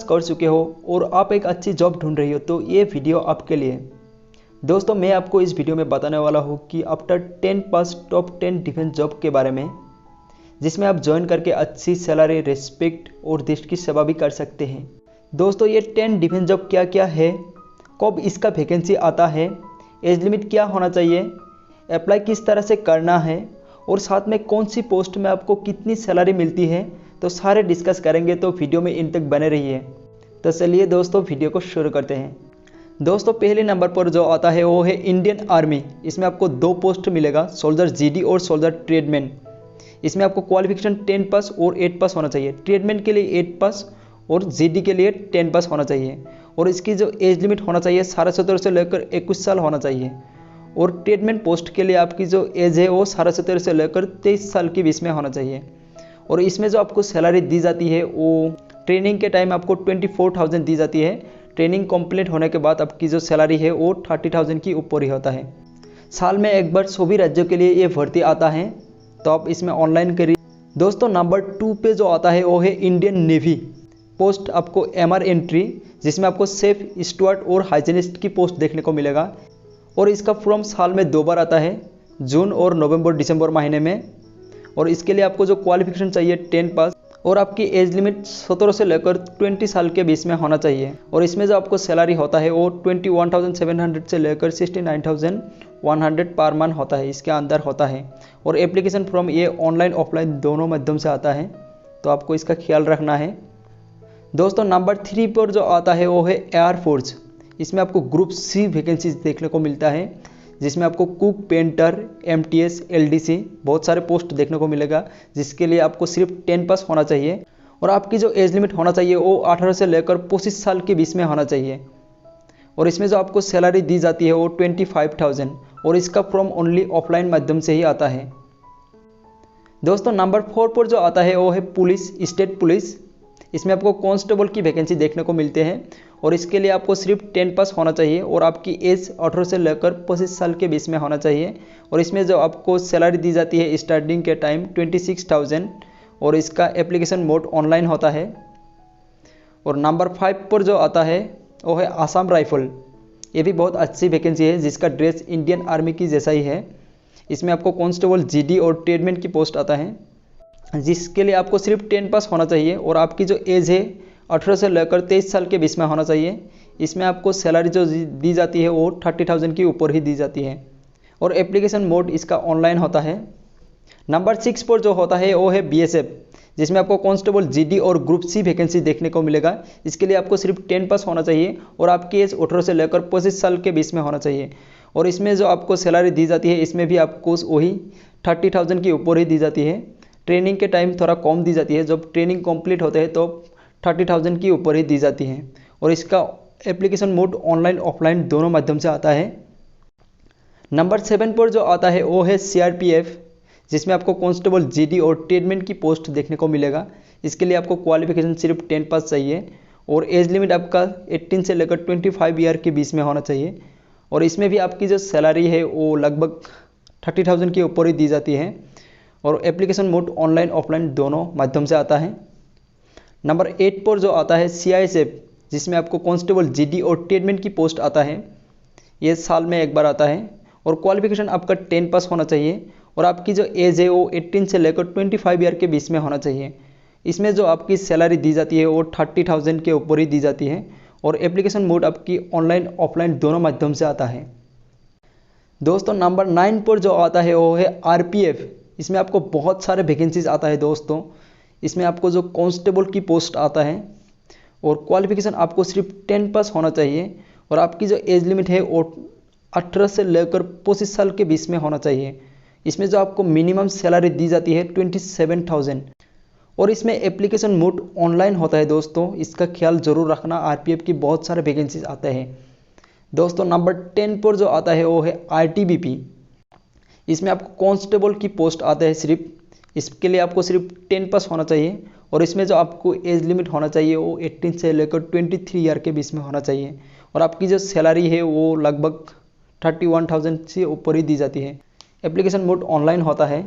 कर चुके हो और आप एक अच्छी जॉब ढूंढ रही हो तो ये वीडियो आपके लिए। दोस्तों मैं आपको इस वीडियो में बताने वाला हूँ कि आफ्टर 10 पास टॉप 10 डिफेंस जॉब के बारे में, जिसमें आप ज्वाइन करके अच्छी सैलरी, रिस्पेक्ट और देश की सेवा भी कर सकते हैं। दोस्तों ये 10 डिफेंस जॉब क्या क्या है, कब इसका वैकेंसी आता है, एज लिमिट क्या होना चाहिए, अप्लाई किस तरह से करना है और साथ में कौन सी पोस्ट में आपको कितनी सैलरी मिलती है, तो सारे डिस्कस करेंगे। तो वीडियो में इन तक बने रहिए। तो चलिए दोस्तों वीडियो को शुरू करते हैं। दोस्तों पहले नंबर पर जो आता है वो है इंडियन आर्मी। इसमें आपको 2 पोस्ट मिलेगा, सोल्जर जीडी और सोल्जर ट्रेडमैन। इसमें आपको क्वालिफिकेशन 10 पास और 8 पास होना चाहिए। ट्रेडमैन के लिए 8 पास और जीडी के लिए 10 पास होना चाहिए। और इसकी जो एज लिमिट होना चाहिए 17.5 से लेकर 21 साल होना चाहिए। और ट्रेडमैन पोस्ट के लिए आपकी जो एज है वो 17.5 से लेकर 23 साल के बीच में होना चाहिए। और इसमें जो आपको सैलरी दी जाती है वो ट्रेनिंग के टाइम आपको 24,000 दी जाती है। ट्रेनिंग कंप्लीट होने के बाद आपकी जो सैलरी है वो 30,000 की ऊपर ही होता है। साल में एक बार सभी राज्यों के लिए ये भर्ती आता है, तो आप इसमें ऑनलाइन करिए। दोस्तों नंबर 2 पे जो आता है वो है इंडियन नेवी। पोस्ट आपको एमआर एंट्री, जिसमें आपको सेफ, स्टुअर्ड और हाइजीनिस्ट की पोस्ट देखने को मिलेगा। और इसका फॉर्म साल में 2 बार आता है, जून और नवंबर दिसंबर महीने में। और इसके लिए आपको जो क्वालिफिकेशन चाहिए 10 पास और आपकी एज लिमिट 17 से लेकर 20 साल के बीच में होना चाहिए। और इसमें जो आपको सैलरी होता है वो 21,700 से लेकर 69,100 पर मंथ होता है, इसके अंदर होता है। और एप्लीकेशन फॉर्म ये ऑनलाइन ऑफलाइन दोनों माध्यम से आता है, तो आपको इसका ख्याल रखना है। दोस्तों नंबर 3 पर जो आता है वो है एयरफोर्स। इसमें आपको ग्रुप सी वैकेंसीज देखने को मिलता है, जिसमें आपको कुक, पेंटर, एमटीएस, एलडीसी बहुत सारे पोस्ट देखने को मिलेगा, जिसके लिए आपको सिर्फ 10 पास होना चाहिए। और आपकी जो एज लिमिट होना चाहिए वो 18 से लेकर 25 साल के बीच में होना चाहिए। और इसमें जो आपको सैलरी दी जाती है वो 25,000 और इसका फॉर्म ओनली ऑफलाइन माध्यम से ही आता है। दोस्तों नंबर 4 पर जो आता है वो है पुलिस, स्टेट पुलिस। इसमें आपको कांस्टेबल की वैकेंसी देखने को मिलते हैं और इसके लिए आपको सिर्फ 10 पास होना चाहिए और आपकी एज 18 से लेकर 25 साल के बीच में होना चाहिए। और इसमें जो आपको सैलरी दी जाती है स्टार्टिंग के टाइम 26,000 और इसका एप्लीकेशन मोड ऑनलाइन होता है। और नंबर 5 पर जो आता है वो है आसाम राइफल। ये भी बहुत अच्छी वैकेंसी है, जिसका ड्रेस इंडियन आर्मी की जैसा ही है। इसमें आपको कांस्टेबल, जीडी और ट्रेडमैन की पोस्ट आता है, जिसके लिए आपको सिर्फ 10 पास होना चाहिए और आपकी जो एज है 18 से लेकर 23 साल के बीच में होना चाहिए। इसमें आपको सैलरी जो दी जाती है वो 30,000 के ऊपर ही दी जाती है और एप्लीकेशन मोड इसका ऑनलाइन होता है। नंबर 6 पर जो होता है वो है बीएसएफ, जिसमें आपको कांस्टेबल, जीडी और ग्रुप सी वैकेंसी देखने को मिलेगा। इसके लिए आपको सिर्फ 10 पास होना चाहिए और आपकी एज 18 से लेकर 25 साल के बीच में होना चाहिए। और इसमें जो आपको सैलरी दी जाती है इसमें भी आपको वही 30,000 के ऊपर ही दी जाती है। ट्रेनिंग के टाइम थोड़ा कम दी जाती है, जब ट्रेनिंग कंप्लीट होते हैं तो 30,000 की ऊपर ही दी जाती है। और इसका एप्लीकेशन मोड ऑनलाइन ऑफलाइन दोनों माध्यम से आता है। नंबर 7 पर जो आता है वो है सीआरपीएफ, जिसमें आपको कांस्टेबल, जीडी और ट्रेडमैन की पोस्ट देखने को मिलेगा। इसके लिए आपको क्वालिफिकेशन सिर्फ 10 पास चाहिए और एज लिमिट आपका 18 से लेकर 25 ईयर के बीच में होना चाहिए। और इसमें भी आपकी जो सैलरी है वो लगभग 30,000 के ऊपर ही दी जाती है और एप्लीकेशन मोड ऑनलाइन ऑफलाइन दोनों माध्यम से आता है। नंबर 8 पर जो आता है सीआईएसएफ, जिसमें आपको कांस्टेबल, जीडी और ट्रेडमैन की पोस्ट आता है। ये साल में एक बार आता है और क्वालिफिकेशन आपका 10 पास होना चाहिए और आपकी जो एज है वो 18 से लेकर 25 ईयर के बीच में होना चाहिए। इसमें जो आपकी सैलरी दी जाती है वो 30,000 के ऊपर ही दी जाती है और एप्लीकेशन मोड आपकी ऑनलाइन ऑफलाइन दोनों माध्यम से आता है। दोस्तों नंबर 9 पर जो आता है वो है आरपीएफ। इसमें आपको बहुत सारे वैकेंसीज आता है दोस्तों। इसमें आपको जो कांस्टेबल की पोस्ट आता है और क्वालिफिकेशन आपको सिर्फ 10 पास होना चाहिए और आपकी जो एज लिमिट है वो 18 से लेकर 25 साल के बीच में होना चाहिए। इसमें जो आपको मिनिमम सैलरी दी जाती है 27,000 और इसमें एप्लीकेशन मोड ऑनलाइन होता है दोस्तों। इसका ख्याल जरूर रखना, आरपीएफ की बहुत सारे वैकेंसीज आते हैं। दोस्तों नंबर 10 पर जो आता है वो है आईटीबीपी। इसमें आपको कांस्टेबल की पोस्ट आता है सिर्फ, इसके लिए आपको सिर्फ 10 पास होना चाहिए और इसमें जो आपको एज लिमिट होना चाहिए वो 18 से लेकर 23 ईयर के बीच में होना चाहिए और आपकी जो सैलरी है वो लगभग 31,000 से ऊपर ही दी जाती है। एप्लीकेशन मोड ऑनलाइन होता है।